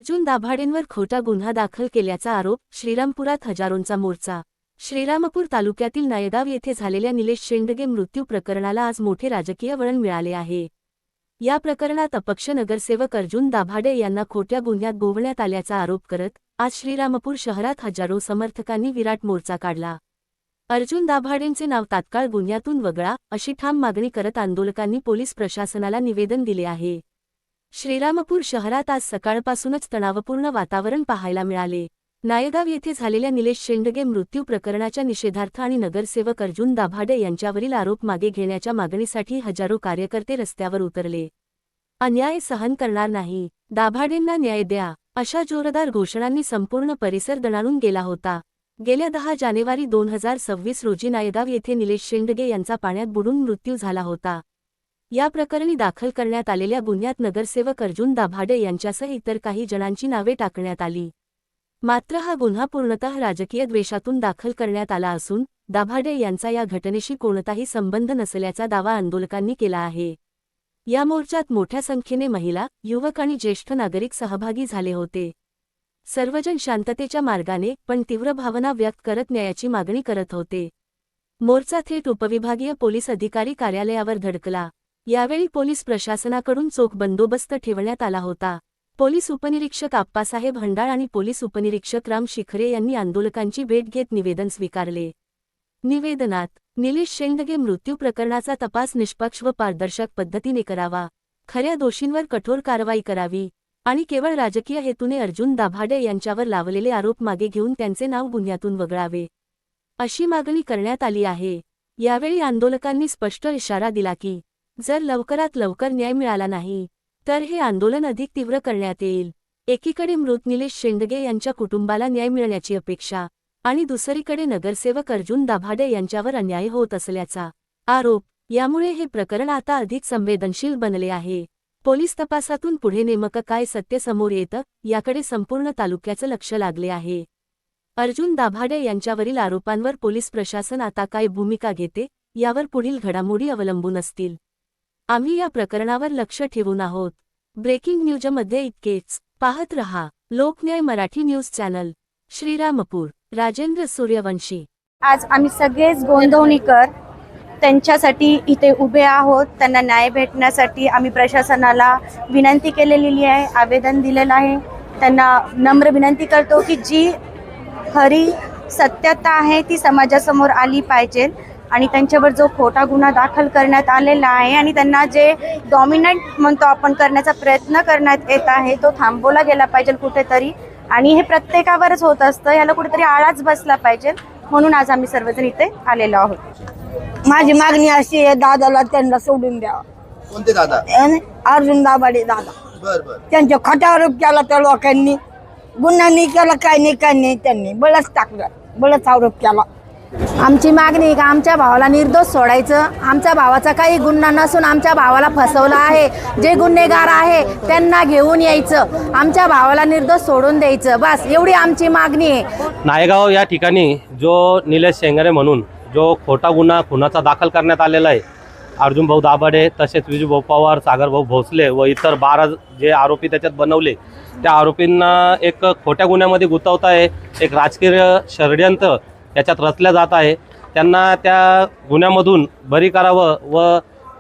अर्जुन दाभाडेंवर खोटा गुन्हा दाखल केल्याचा आरोप, श्रीरामपुरात हजारोंचा मोर्चा। श्रीरामपूर तालुक्यातील नायगाव येथे झालेल्या निलेश शेंडगे मृत्यू प्रकरणाला आज मोठे राजकीय वळण मिळाले आहे। या प्रकरणात अपक्ष नगरसेवक अर्जुन दाभाडे यांना खोट्या गुन्ह्यात गोवण्यात आल्याचा आरोप करत आज श्रीरामपूर शहरात हजारो समर्थकांनी विराट मोर्चा काढला। अर्जुन दाभाडेंचे नाव तात्काळ गुन्ह्यातून वगळा अशी ठाम मागणी करत आंदोलकांनी पोलीस प्रशासनाला निवेदन दिले आहे। श्रीरामपूर शहरात आज सकाळपासूनच तणावपूर्ण वातावरण पाहायला मिळाले। नायगाव येथे झालेल्या निलेश शेंडगे मृत्यू प्रकरणाच्या निषेधार्थ आणि नगरसेवक अर्जुन दाभाडे यांच्यावरील आरोप मागे घेण्याच्या मागणीसाठी हजारो कार्यकर्ते रस्त्यावर उतरले। अन्याय सहन करणार नाही, दाभाडेंना न्याय द्या अशा जोरदार घोषणांनी संपूर्ण परिसर दणाणून गेला होता। गेल्या 10 जानेवारी 2026 रोजी नायगाव येथे निलेश शेंडगे यांचा पाण्यात बुडून मृत्यू झाला होता। या प्रकरणी दाखल करण्यात आलेल्या गुन्ह्यात नगरसेवक अर्जुन दाभाडे यांच्यासह इतर काही जणांची नावे टाकण्यात आली। मात्र हा गुन्हा पूर्णतः राजकीय द्वेषातून दाखल करण्यात आला असून दाभाडे यांचा या घटनेशी कोणताही संबंध नसल्याचा दावा आंदोलकांनी केला आहे। या मोर्चात मोठ्या संख्येने महिला, युवक आणि ज्येष्ठ नागरिक सहभागी झाले होते। सर्वजण शांततेच्या मार्गाने पण तीव्र भावना व्यक्त करत न्यायाची मागणी करत होते। मोर्चा थेट उपविभागीय पोलीस अधिकारी कार्यालयावर धडकला। यावेळी पोलीस प्रशासनाकडून चोख बंदोबस्त ठेवण्यात आला होता। पोलीस उपनिरीक्षक आप्पासाहेब हंडाळ आणि पोलीस उपनिरीक्षक राम शिखरे यांनी आंदोलकांची भेट घेत निवेदन स्वीकारले। निवेदनात निलेश शेंडगे मृत्यू प्रकरणाचा तपास निष्पक्ष व पारदर्शक पद्धतीने करावा, खऱ्या दोषींवर कठोर कारवाई करावी आणि केवळ राजकीय हेतूने अर्जुन दाभाडे यांच्यावर लावलेले आरोप मागे घेऊन त्यांचे नाव गुन्ह्यातून वगळावे अशी मागणी करण्यात आली आहे। यावेळी आंदोलकांनी स्पष्ट इशारा दिला की जर लवकरात लवकर न्याय मिळाला नाही तर हे आंदोलन अधिक तीव्र करण्यात येईल। एकीकडे मृत निलेश शेंडगे यांच्या कुटुंबाला न्याय मिळण्याची अपेक्षा आणि दुसरीकडे नगरसेवक अर्जुन दाभाडे यांच्यावर अन्याय होत असल्याचा आरोप, यामुळे हे प्रकरण आता अधिक संवेदनशील बनले आहे। पोलीस तपासातून पुढे नेमकं काय सत्य समोर येतं याकडे संपूर्ण तालुक्याचं लक्ष लागले आहे। अर्जुन दाभाडे यांच्यावरील आरोपांवर पोलीस प्रशासन आता काय भूमिका घेते यावर पुढील घडामोडी अवलंबून असतील। आम्ही या प्रकरणावर लक्ष ठेवून आहोत। ब्रेकिंग न्यूजमध्ये इतकेच। पाहत रहा लोकन्याय मराठी न्यूज चॅनल। श्रीरामपूर, राजेंद्र सूर्यवंशी। आज आम्ही सगळेच गोंधवणीकर त्यांच्यासाठी इथे उभे आहोत। त्यांना न्याय भेटण्यासाठी आम्ही प्रशासनाला विनंती केलेली आहे, आवेदन दिलेलं आहे। त्यांना नम्र विनंती करतो की जी खरी सत्यता आहे ती समाजासमोर आली पाहिजे आणि त्यांच्यावर जो खोटा गुन्हा दाखल करण्यात आलेला आहे आणि त्यांना जे डॉमिनंट म्हणतो आपण करण्याचा प्रयत्न करण्यात येत आहे तो थांबवला गेला पाहिजे कुठेतरी, आणि हे प्रत्येकावरच होत असतं, याला कुठेतरी आळाच बसला पाहिजे। म्हणून आज आम्ही सर्वजण इथे आलेलो आहोत। माझी मागणी अशी आहे, दादाला त्यांना सोडून द्यावा। कोणते दादा? अर्जुन दाभाडे दादा। बर त्यांच्या खोटा आरोप केला त्या लोकांनी, गुन्हा नाही केला, काय नाही त्यांनी बळच टाकलं, बळच आरोप केला। आमची मागणी का आमच्या भावाला निर्दोष सोडायचं। आमच्या भावाचा काही गुन्हा नसून आमच्या भावाला फसवलं आहे। जे गुन्हेगार आहे त्यांना घेऊन यायचं, आमच्या भावाला निर्दोष सोडून द्यायचं, बस एवढी आमची मागणी आहे। नायगाव या ठिकाणी जो निलेश शेंडगे म्हणून जो खोटा गुन्हा खुनाचा दाखल करण्यात आलेला आहे, अर्जुन भाऊ दाभाडे तसेच विजू भाऊ पवार, सागर भाऊ भोसले व इतर 12 जे आरोपी त्याच्यात बनवले, त्या आरोपींना एक खोट्या गुन्ह्यामध्ये गुंतवत आहे, एक राजकीय षडयंत्र याच्यात रचल्या जात आहे। त्यांना त्या गुन्ह्यामधून बरी करावं व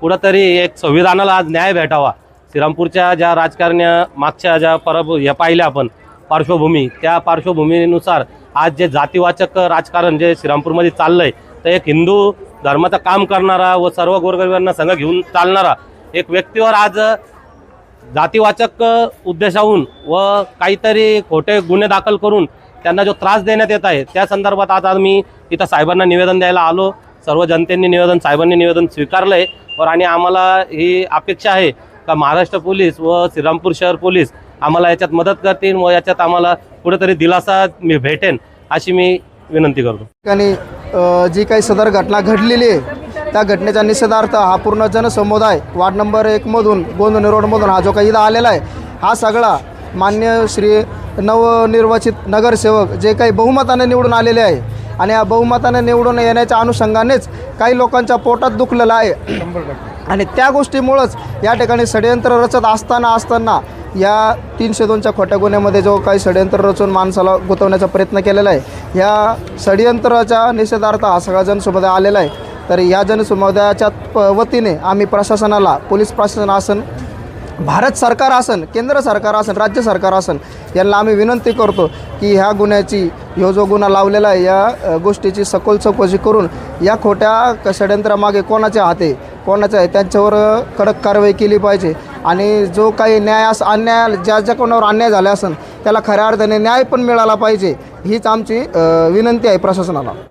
कुठंतरी एक संविधानाला आज न्याय भेटावा। श्रीरामपूरच्या ज्या राजकारण्या मागच्या ज्या या पाहिल्या आपण पार्श्वभूमी, त्या पार्श्वभूमीनुसार आज जे जातीवाचक राजकारण जे श्रीरामपूरमध्ये चाललं आहे, तर एक हिंदू धर्माचं काम करणारा व सर्व गोरगरिबांना संघ घेऊन चालणारा एक व्यक्तीवर आज जातीवाचक उद्देशाहून व काहीतरी खोटे गुन्हे दाखल करून त्यांना जो त्रास देण्यात येत आहे, त्या संदर्भात आज आम्ही इथं साहेबांना निवेदन द्यायला आलो। सर्व जनतेने साहेबांनी निवेदन स्वीकारलं आहे आणि आम्हाला ही अपेक्षा आहे का महाराष्ट्र पोलीस व श्रीरामपूर शहर पोलीस आम्हाला याच्यात मदत करतील व याच्यात आम्हाला कुठेतरी दिलासा भेटेन अशी मी विनंती करतो। आणि जी काही सदर घटना घडलेली आहे त्या घटनेच्या निषेधार्थ हा पूर्ण जनसमुदाय वार्ड नंबर 1 मधून गोंधळी रोडमधून हा जो काही इथं आलेला आहे, हा सगळा मान्य श्री नवनिर्वाचित नगरसेवक जे काही बहुमताने निवडून आलेले आहे आणि या बहुमताने निवडून येण्याच्या अनुषंगानेच काही लोकांच्या पोटात दुखलेलं आहे आणि त्या गोष्टीमुळेच या ठिकाणी षडयंत्र रचत असताना या 302च्या खोट्या गुन्ह्यामध्ये जो काही षडयंत्र रचून माणसाला गुंतवण्याचा प्रयत्न केलेला आहे, या षडयंत्राच्या निषेधार्थ हा सगळा जनसमुदाय आलेला आहे. तर या जनसमुदायाच्या वतीने आम्ही प्रशासनाला, पोलीस प्रशासन असन, भारत सरकार असन, केंद्र सरकार असन, राज्य सरकार असन, यांना आम्ही विनंती करतो की ह्या गुन्ह्याची, ह्यो जो गुन्हा लावलेला आहे या गोष्टीची सखोल चौकशी करून या खोट्या षडयंत्रामागे कोणाचे हात आहे, कोणाचे आहे, त्यांच्यावर कडक कारवाई केली पाहिजे. आणि जो काही अन्याय ज्या कोणावर अन्याय झाला असेल त्याला खऱ्या अर्थाने न्याय पण मिळाला पाहिजे, हीच आमची विनंती आहे प्रशासनाला.